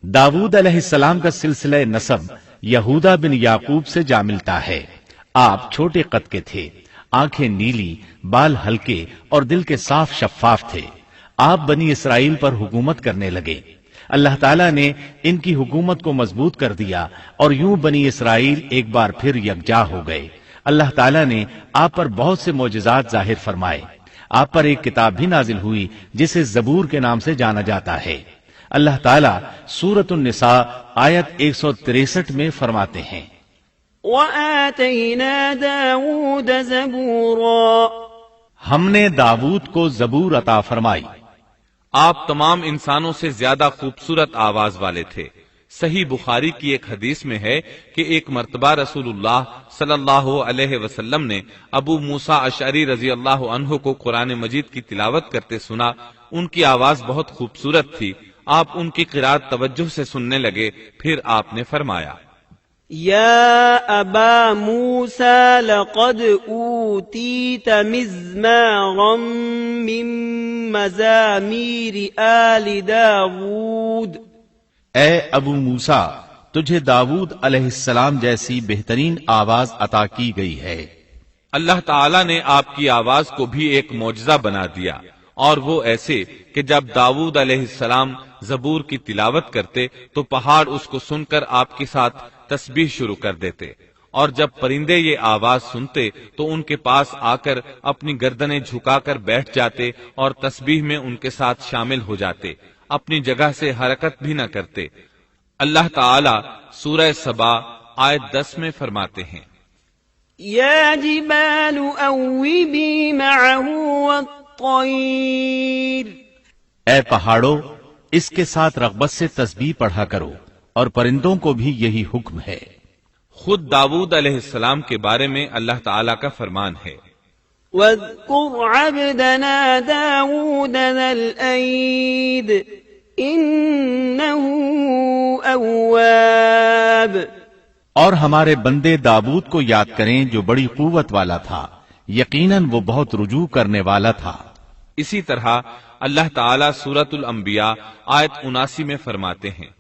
داود علیہ السلام کا سلسلہ نسب یہودا بن یعقوب سے جا ملتا ہے۔ آپ چھوٹے قد کے تھے، آنکھیں نیلی، بال ہلکے اور دل کے صاف شفاف تھے۔ آپ بنی اسرائیل پر حکومت کرنے لگے۔ اللہ تعالیٰ نے ان کی حکومت کو مضبوط کر دیا اور یوں بنی اسرائیل ایک بار پھر یکجا ہو گئے۔ اللہ تعالیٰ نے آپ پر بہت سے معجزات ظاہر فرمائے۔ آپ پر ایک کتاب بھی نازل ہوئی جسے زبور کے نام سے جانا جاتا ہے۔ اللہ تعالیٰ سورۃ النساء آیت 163 میں فرماتے ہیں، وَآتَيْنَا دَاوُودَ زَبُورًا، ہم نے داود کو زبور عطا فرمائی۔ آپ تمام انسانوں سے زیادہ خوبصورت آواز والے تھے۔ صحیح بخاری کی ایک حدیث میں ہے کہ ایک مرتبہ رسول اللہ صلی اللہ علیہ وسلم نے ابو موسیٰ اشعری رضی اللہ عنہ کو قرآن مجید کی تلاوت کرتے سنا۔ ان کی آواز بہت خوبصورت تھی۔ آپ ان کی قرات توجہ سے سننے لگے، پھر آپ نے فرمایا، یا ابا موسیٰ لقد اوتیت مزمارا من مزامیر آل داود، اے ابو موسیٰ، تجھے داود علیہ السلام جیسی بہترین آواز عطا کی گئی ہے۔ اللہ تعالیٰ نے آپ کی آواز کو بھی ایک معجزہ بنا دیا، اور وہ ایسے کہ جب داود علیہ السلام زبور کی تلاوت کرتے تو پہاڑ اس کو سن کر آپ کے ساتھ تسبیح شروع کر دیتے، اور جب پرندے یہ آواز سنتے تو ان کے پاس آ کر اپنی گردنیں جھکا کر بیٹھ جاتے اور تسبیح میں ان کے ساتھ شامل ہو جاتے، اپنی جگہ سے حرکت بھی نہ کرتے۔ اللہ تعالی سورہ سبا آیت 10 میں فرماتے ہیں، یا جبال اوبی معه والطیر، اے پہاڑوں، اس کے ساتھ رغبت سے تسبیح پڑھا کرو، اور پرندوں کو بھی یہی حکم ہے۔ خود داود علیہ السلام کے بارے میں اللہ تعالیٰ کا فرمان ہے، واذکر عبدنا داود ذا الأید انه اواب، اور ہمارے بندے داود کو یاد کریں جو بڑی قوت والا تھا، یقیناً وہ بہت رجوع کرنے والا تھا۔ اسی طرح اللہ تعالیٰ سورۃ الانبیاء آیت 79 میں فرماتے ہیں،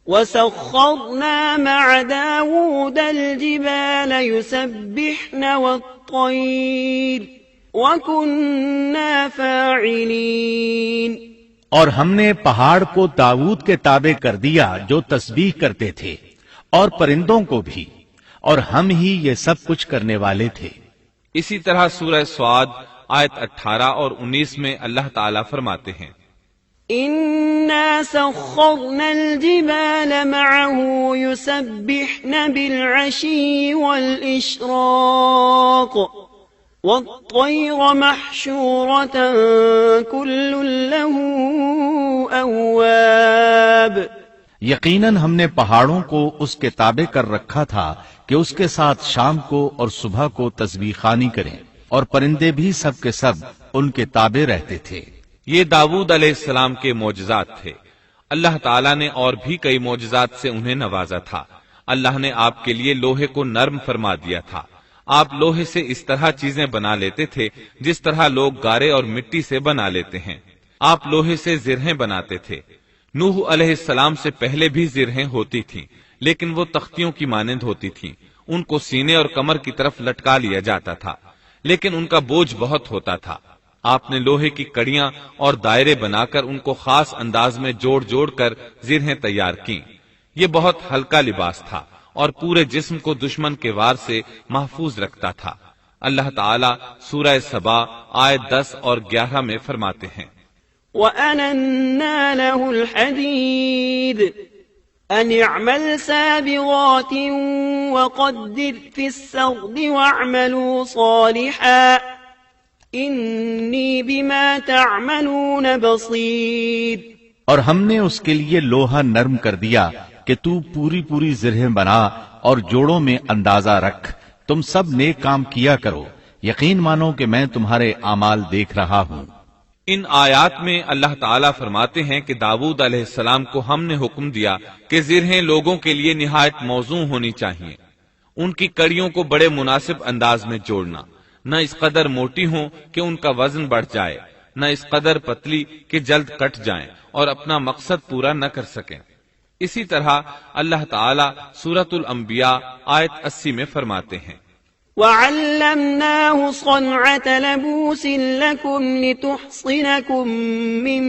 وسخرنا مع داود الجبال يسبحن والطير وكنا فاعلين، اور ہم نے پہاڑ کو داود کے تابع کر دیا جو تسبیح کرتے تھے، اور پرندوں کو بھی، اور ہم ہی یہ سب کچھ کرنے والے تھے۔ اسی طرح سورہ سعد آیت 18 اور 19 میں اللہ تعالیٰ فرماتے ہیں، إنا سخرنا الجبال معه يسبحن بالعشي والإشراق والطير محشورة كل له أواب، یقیناً ہم نے پہاڑوں کو اس کے تابع کر رکھا تھا کہ اس کے ساتھ شام کو اور صبح کو تسبیح خوانی کریں، اور پرندے بھی سب کے سب ان کے تابع رہتے تھے۔ یہ داود علیہ السلام کے معجزات تھے۔ اللہ تعالیٰ نے اور بھی کئی معجزات سے انہیں نوازا تھا۔ اللہ نے آپ کے لیے لوہے کو نرم فرما دیا تھا۔ آپ لوہے سے اس طرح چیزیں بنا لیتے تھے جس طرح لوگ گارے اور مٹی سے بنا لیتے ہیں۔ آپ لوہے سے زرہیں بناتے تھے۔ نوح علیہ السلام سے پہلے بھی زرہیں ہوتی تھیں، لیکن وہ تختیوں کی مانند ہوتی تھیں۔ ان کو سینے اور کمر کی طرف لٹکا لیا جاتا تھا، لیکن ان کا بوجھ بہت ہوتا تھا۔ آپ نے لوہے کی کڑیاں اور دائرے بنا کر ان کو خاص انداز میں جوڑ جوڑ کر زرہیں تیار کیں۔ یہ بہت ہلکا لباس تھا اور پورے جسم کو دشمن کے وار سے محفوظ رکھتا تھا۔ اللہ تعالیٰ سورہ سبا آیت 10 اور 11 میں فرماتے ہیں، وَأَلَنَّا لَهُ الْحَدِيدَ أَنِ اعْمَلْ سَابِغَاتٍ وَقَدِّرْ فِي السَّرْدِ وَاعْمَلُوا صَالِحًا إِنِّي بِمَا تَعْمَلُونَ بَصِيرٌ، اور ہم نے اس کے لیے لوہا نرم کر دیا کہ تو پوری پوری زرہیں بنا اور جوڑوں میں اندازہ رکھ، تم سب نیک کام کیا کرو، یقین مانو کہ میں تمہارے اعمال دیکھ رہا ہوں۔ ان آیات میں اللہ تعالیٰ فرماتے ہیں کہ داود علیہ السلام کو ہم نے حکم دیا کہ زرہیں لوگوں کے لیے نہایت موزوں ہونی چاہیے، ان کی کڑیوں کو بڑے مناسب انداز میں جوڑنا، نہ اس قدر موٹی ہوں کہ ان کا وزن بڑھ جائے، نہ اس قدر پتلی کہ جلد کٹ جائیں اور اپنا مقصد پورا نہ کر سکیں۔ اسی طرح اللہ تعالی سورۃ الانبیاء آیت 80 میں فرماتے ہیں وَعَلَّمْنَاهُ صَنْعَةَ لَبُوسٍ لَكُمْ لِتُحْصِنَكُمْ مِنْ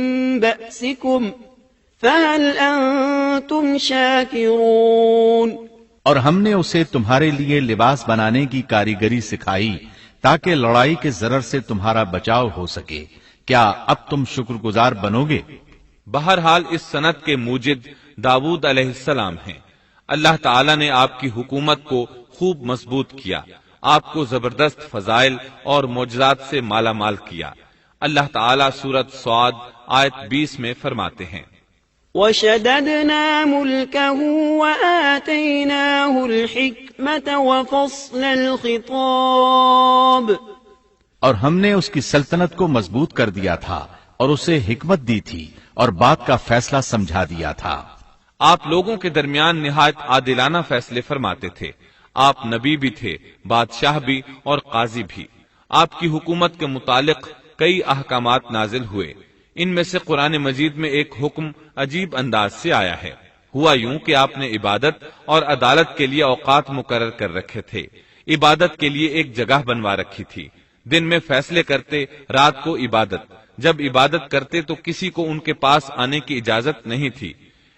بَأْسِكُمْ فَهَلْ أَنْتُمْ شَاكِرُونَ اور ہم نے اسے تمہارے لیے لباس بنانے کی کاریگری سکھائی تاکہ لڑائی کے ضرر سے تمہارا بچاؤ ہو سکے، کیا اب تم شکر گزار بنو گے؟ بہرحال اس صنعت کے موجد داؤد علیہ السلام ہیں۔ اللہ تعالی نے آپ کی حکومت کو خوب مضبوط کیا، آپ کو زبردست فضائل اور معجزات سے مالا مال کیا۔ اللہ تعالی سورۃ صاد آیت 20 میں فرماتے ہیں وَشَدَدْنَا مُلْكَهُ وَآتَيْنَاهُ الْحِكْمَةَ وَفَصْلَ الْخِطَابِ، اور ہم نے اس کی سلطنت کو مضبوط کر دیا تھا اور اسے حکمت دی تھی اور بات کا فیصلہ سمجھا دیا تھا۔ آپ لوگوں کے درمیان نہایت عادلانہ فیصلے فرماتے تھے، آپ نبی بھی تھے، بادشاہ بھی اور قاضی بھی۔ آپ کی حکومت کے متعلق کئی احکامات نازل ہوئے، ان میں سے قرآن مجید میں ایک حکم عجیب انداز سے آیا ہے۔ ہوا یوں کہ آپ نے عبادت اور عدالت کے لیے اوقات مقرر کر رکھے تھے، عبادت کے لیے ایک جگہ بنوا رکھی تھی، دن میں فیصلے کرتے، رات کو عبادت۔ جب عبادت کرتے تو کسی کو ان کے پاس آنے کی اجازت نہیں تھی۔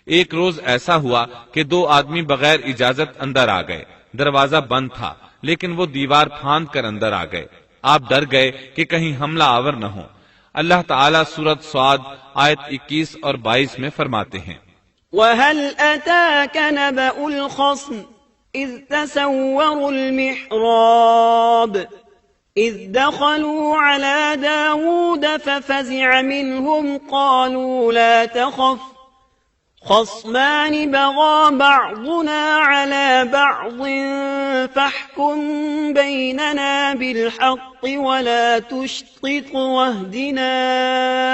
ایک روز ایسا ہوا کہ 2 آدمی بغیر اجازت اندر آ گئے، دروازہ بند تھا لیکن وہ دیوار پھاند کر اندر آ گئے۔ آپ ڈر گئے کہ کہیں حملہ آور نہ ہو۔ اللہ تعالیٰ سورۃ صاد آیت 21 اور 22 میں فرماتے ہیں وَهَلْ أَتَاكَ نَبَأُ الْخَصْمِ إِذْ تَسَوَّرُوا الْمِحْرَابَ إِذْ دَخَلُوا عَلَى دَاوُودَ فَفَزِعَ مِنْهُمْ قَالُوا لَا تَخَفْ خَصْمَانِ بَغَى بَعْضُنَا عَلَى بَعْضٍ فَاحْكُم بَيْنَنَا بِالْحَقِّ وَلَا تُشْطِطْ وَاهْدِنَا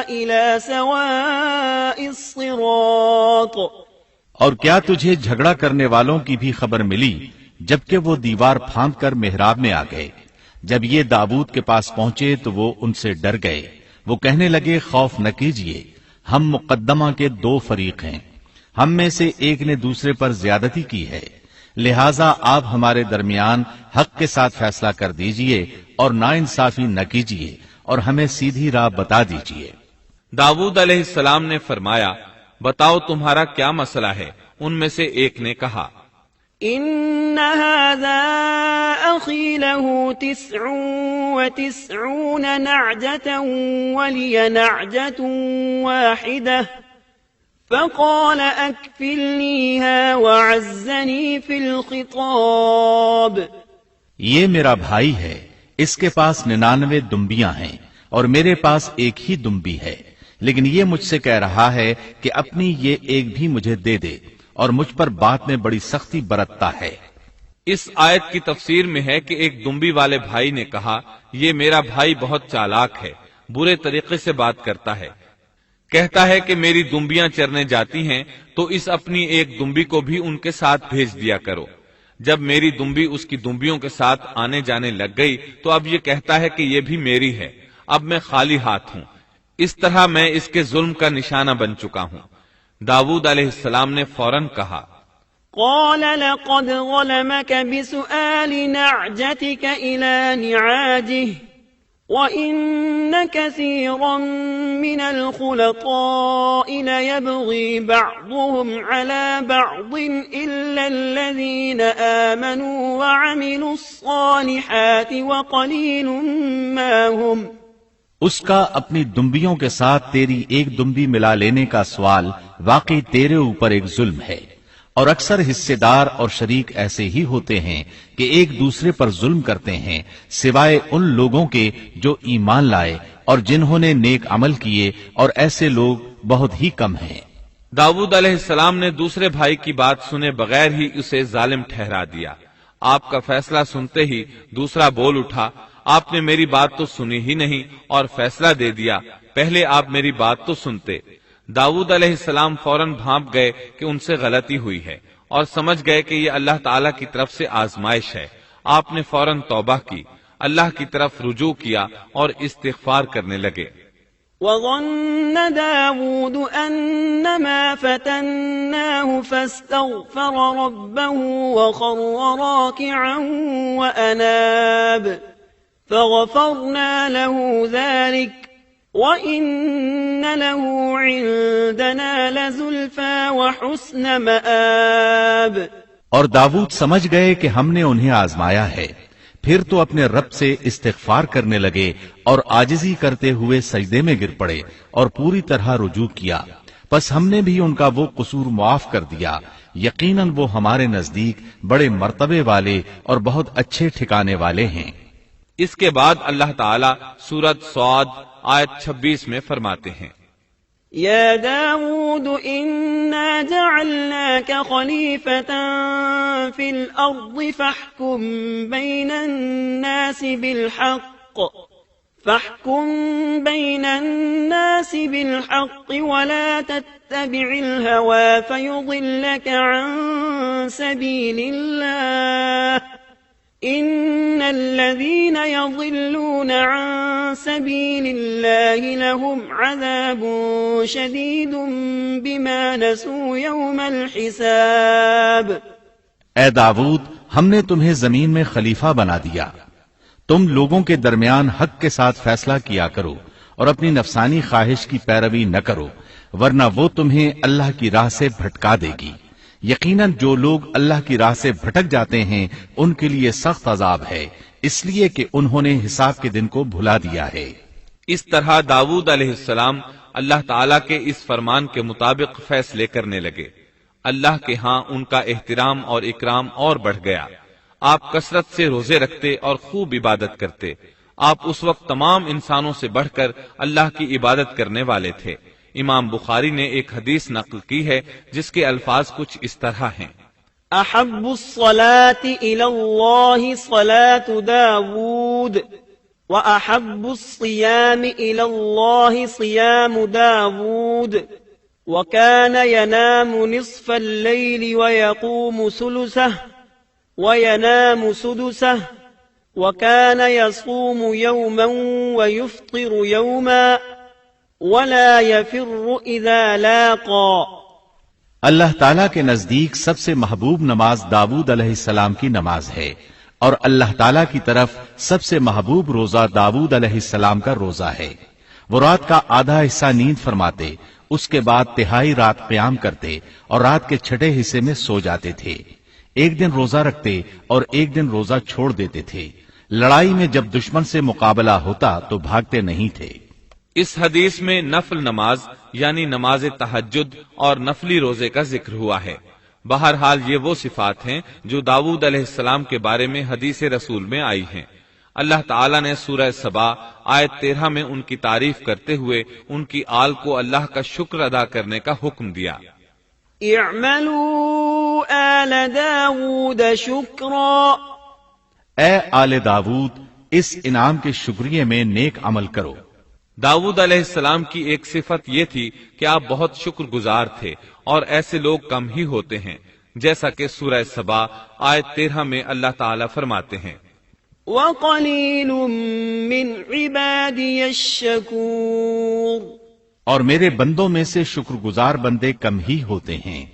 إِلَى سَوَاءِ الصِّرَاطِ۔ اور کیا تجھے جھگڑا کرنے والوں کی بھی خبر ملی جبکہ وہ دیوار پھاند کر محراب میں آ گئے؟ جب یہ داؤد کے پاس پہنچے تو وہ ان سے ڈر گئے، وہ کہنے لگے خوف نہ کیجیے، ہم مقدمہ کے 2 فریق ہیں، ہم میں سے ایک نے دوسرے پر زیادتی کی ہے، لہٰذا آپ ہمارے درمیان حق کے ساتھ فیصلہ کر دیجئے اور ناانصافی نہ کیجیے اور ہمیں سیدھی راہ بتا دیجئے۔ داؤد علیہ السلام نے فرمایا بتاؤ تمہارا کیا مسئلہ ہے؟ ان میں سے ایک نے کہا إِنَّ هَذَا أَخِي لَهُ 99 نَعْجَةً وَلِيَ نَعْجَةٌ وَاحِدَةٌ فَقَالَ أَكْفِلْنِيهَا وَعَزَّنِي فِي الْخِطَابِ۔ یہ میرا بھائی ہے، اس کے پاس 99 دمبیاں ہیں اور میرے پاس ایک ہی دمبی ہے، لیکن یہ مجھ سے کہہ رہا ہے کہ اپنی یہ ایک بھی مجھے دے دے اور مجھ پر بات میں بڑی سختی برتتا ہے۔ اس آیت کی تفسیر میں ہے کہ ایک دمبی والے بھائی نے کہا یہ میرا بھائی بہت چالاک ہے، برے طریقے سے بات کرتا ہے، کہتا ہے کہ میری دمبیاں چرنے جاتی ہیں تو اس اپنی ایک دمبی کو بھی ان کے ساتھ بھیج دیا کرو۔ جب میری دمبی اس کی دمبیوں کے ساتھ آنے جانے لگ گئی تو اب یہ کہتا ہے کہ یہ بھی میری ہے، اب میں خالی ہاتھ ہوں۔ اس طرح میں اس کے ظلم کا نشانہ بن چکا ہوں۔ داؤد علیہ السلام نے فوراً کہا قال لقد ظلمك بسؤال نعجتك إلى نعاجه وَإِنَّ كَثِيرًا مِنَ الْخُلَطَاءِ لَيَبْغِي بَعْضُهُمْ عَلَى بَعْضٍ إِلَّا الَّذِينَ آمَنُوا وَعَمِلُوا الصَّالِحَاتِ وَقَلِيلٌ مَا هُمْ۔ اس کا اپنی دمبیوں کے ساتھ تیری ایک دمبی ملا لینے کا سوال واقعی تیرے اوپر ایک ظلم ہے، اور اکثر حصے دار اور شریک ایسے ہی ہوتے ہیں کہ ایک دوسرے پر ظلم کرتے ہیں، سوائے ان لوگوں کے جو ایمان لائے اور جنہوں نے نیک عمل کیے، اور ایسے لوگ بہت ہی کم ہیں۔ داؤد علیہ السلام نے دوسرے بھائی کی بات سنے بغیر ہی اسے ظالم ٹھہرا دیا۔ آپ کا فیصلہ سنتے ہی دوسرا بول اٹھا، آپ نے میری بات تو سنی ہی نہیں اور فیصلہ دے دیا، پہلے آپ میری بات تو سنتے۔ داؤد علیہ السلام فوراً بھانپ گئے کہ ان سے غلطی ہوئی ہے اور سمجھ گئے کہ یہ اللہ تعالیٰ کی طرف سے آزمائش ہے۔ آپ نے فوراً توبہ کی، اللہ کی طرف رجوع کیا اور استغفار کرنے لگے۔ وظن داود أنما فتناه فاستغفر ربه وخر راكعا وأناب فغفرنا له ذلك وإن له عندنا لزلفى وحسن مآب۔ اور داود سمجھ گئے کہ ہم نے انہیں آزمایا ہے، پھر تو اپنے رب سے استغفار کرنے لگے اور عاجزی کرتے ہوئے سجدے میں گر پڑے اور پوری طرح رجوع کیا، پس ہم نے بھی ان کا وہ قصور معاف کر دیا، یقیناً وہ ہمارے نزدیک بڑے مرتبے والے اور بہت اچھے ٹھکانے والے ہیں۔ اس کے بعد اللہ تعالیٰ سورۃ صاد آیت 26 میں فرماتے ہیں، يا داود إنا جعلناك خليفة في الأرض فاحكم بين الناس بالحق ولا تتبع الهوى فيضلك عن سبيل الله إن الذين يضلون عن سبيل الله لهم عذاب شديد بما نسوا يوم الحساب۔ اے داود، ہم نے تمہیں زمین میں خلیفہ بنا دیا، تم لوگوں کے درمیان حق کے ساتھ فیصلہ کیا کرو اور اپنی نفسانی خواہش کی پیروی نہ کرو، ورنہ وہ تمہیں اللہ کی راہ سے بھٹکا دے گی۔ یقیناً جو لوگ اللہ کی راہ سے بھٹک جاتے ہیں ان کے لیے سخت عذاب ہے، اس لیے کہ انہوں نے حساب کے دن کو بھلا دیا ہے۔ اس طرح داود علیہ السلام اللہ تعالیٰ کے اس فرمان کے مطابق فیصلے کرنے لگے۔ اللہ کے ہاں ان کا احترام اور اکرام اور بڑھ گیا۔ آپ کثرت سے روزے رکھتے اور خوب عبادت کرتے۔ آپ اس وقت تمام انسانوں سے بڑھ کر اللہ کی عبادت کرنے والے تھے۔ امام بخاری نے ایک حدیث نقل کی ہے جس کے الفاظ کچھ اس طرح ہیں، احب الصلاة الى اللہ صلاة داود واحب الصيام الى اللہ صيام داود وكان ينام نصف الليل ويقوم ثلثه وينام سدسه وكان يصوم يوما ويفطر يوما ولا يفر اذا لاقى۔ اللہ تعالیٰ کے نزدیک سب سے محبوب نماز داود علیہ السلام کی نماز ہے، اور اللہ تعالیٰ کی طرف سب سے محبوب روزہ داود علیہ السلام کا روزہ ہے۔ وہ رات کا آدھا حصہ نیند فرماتے، اس کے بعد تہائی رات قیام کرتے اور رات کے چھٹے حصے میں سو جاتے تھے۔ ایک دن روزہ رکھتے اور ایک دن روزہ چھوڑ دیتے تھے۔ لڑائی میں جب دشمن سے مقابلہ ہوتا تو بھاگتے نہیں تھے۔ اس حدیث میں نفل نماز یعنی نماز تہجد اور نفلی روزے کا ذکر ہوا ہے۔ بہرحال یہ وہ صفات ہیں جو داود علیہ السلام کے بارے میں حدیث رسول میں آئی ہیں۔ اللہ تعالیٰ نے سورہ سبا آیت 13 میں ان کی تعریف کرتے ہوئے ان کی آل کو اللہ کا شکر ادا کرنے کا حکم دیا۔ اعملوا آل داود شکرا، اے آل داود اس انعام کے شکریہ میں نیک عمل کرو۔ داود علیہ السلام کی ایک صفت یہ تھی کہ آپ بہت شکر گزار تھے، اور ایسے لوگ کم ہی ہوتے ہیں، جیسا کہ سورہ سبا آیت 13 میں اللہ تعالیٰ فرماتے ہیں، وَقَلِيلٌ مِّنْ عِبَادِيَ الشَّكُورُ، اور میرے بندوں میں سے شکر گزار بندے کم ہی ہوتے ہیں۔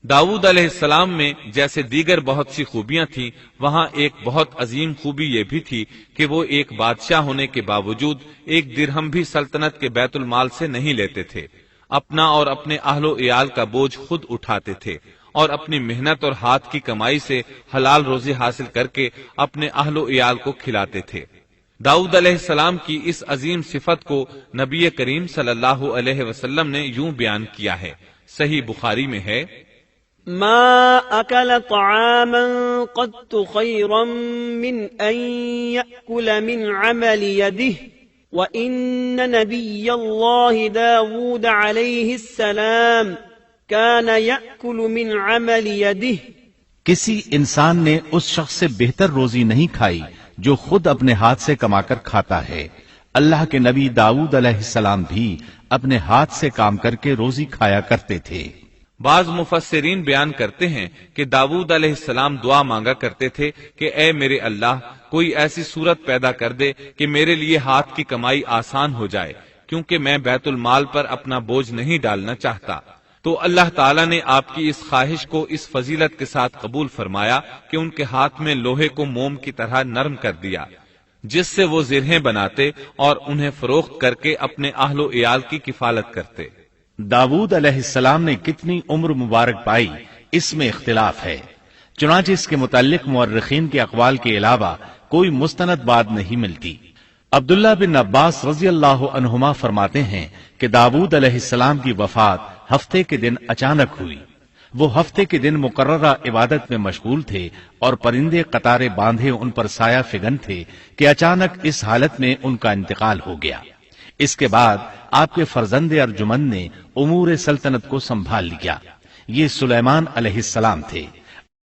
داود علیہ السلام میں جیسے دیگر بہت سی خوبیاں تھیں، وہاں ایک بہت عظیم خوبی یہ بھی تھی کہ وہ ایک بادشاہ ہونے کے باوجود ایک درہم بھی سلطنت کے بیت المال سے نہیں لیتے تھے۔ اپنا اور اپنے اہل و عیال کا بوجھ خود اٹھاتے تھے، اور اپنی محنت اور ہاتھ کی کمائی سے حلال روزی حاصل کر کے اپنے اہل و عیال کو کھلاتے تھے۔ داؤد علیہ السلام کی اس عظیم صفت کو نبی کریم صلی اللہ علیہ وسلم نے یوں بیان کیا ہے، صحیح بخاری میں ہے، ما أكل طعاما قط خيرا من أن يأكل من عمل يده وإن نبي الله داود عليه السلام كان يأكل من عمل يده۔ کسی انسان نے اس شخص سے بہتر روزی نہیں کھائی جو خود اپنے ہاتھ سے کما کر کھاتا ہے۔ اللہ کے نبی داؤد علیہ السلام بھی اپنے ہاتھ سے کام کر کے روزی کھایا کرتے تھے۔ بعض مفسرین بیان کرتے ہیں کہ داؤد علیہ السلام دعا مانگا کرتے تھے کہ اے میرے اللہ، کوئی ایسی صورت پیدا کر دے کہ میرے لیے ہاتھ کی کمائی آسان ہو جائے، کیونکہ میں بیت المال پر اپنا بوجھ نہیں ڈالنا چاہتا۔ تو اللہ تعالیٰ نے آپ کی اس خواہش کو اس فضیلت کے ساتھ قبول فرمایا کہ ان کے ہاتھ میں لوہے کو موم کی طرح نرم کر دیا، جس سے وہ زرہیں بناتے اور انہیں فروخت کر کے اپنے اہل و عیال کی کفالت کرتے۔ داود علیہ السلام نے کتنی عمر مبارک پائی، اس میں اختلاف ہے، چنانچہ اس کے متعلق مورخین کے اقوال کے علاوہ کوئی مستند بات نہیں ملتی۔ عبداللہ بن عباس رضی اللہ عنہما فرماتے ہیں کہ داود علیہ السلام کی وفات ہفتے کے دن اچانک ہوئی۔ وہ ہفتے کے دن مقررہ عبادت میں مشغول تھے اور پرندے قطارے باندھے ان پر سایہ فگن تھے کہ اچانک اس حالت میں ان کا انتقال ہو گیا۔ اس کے بعد آپ کے فرزند ارجمند نے امور سلطنت کو سنبھال لیا۔ یہ سلیمان علیہ السلام تھے۔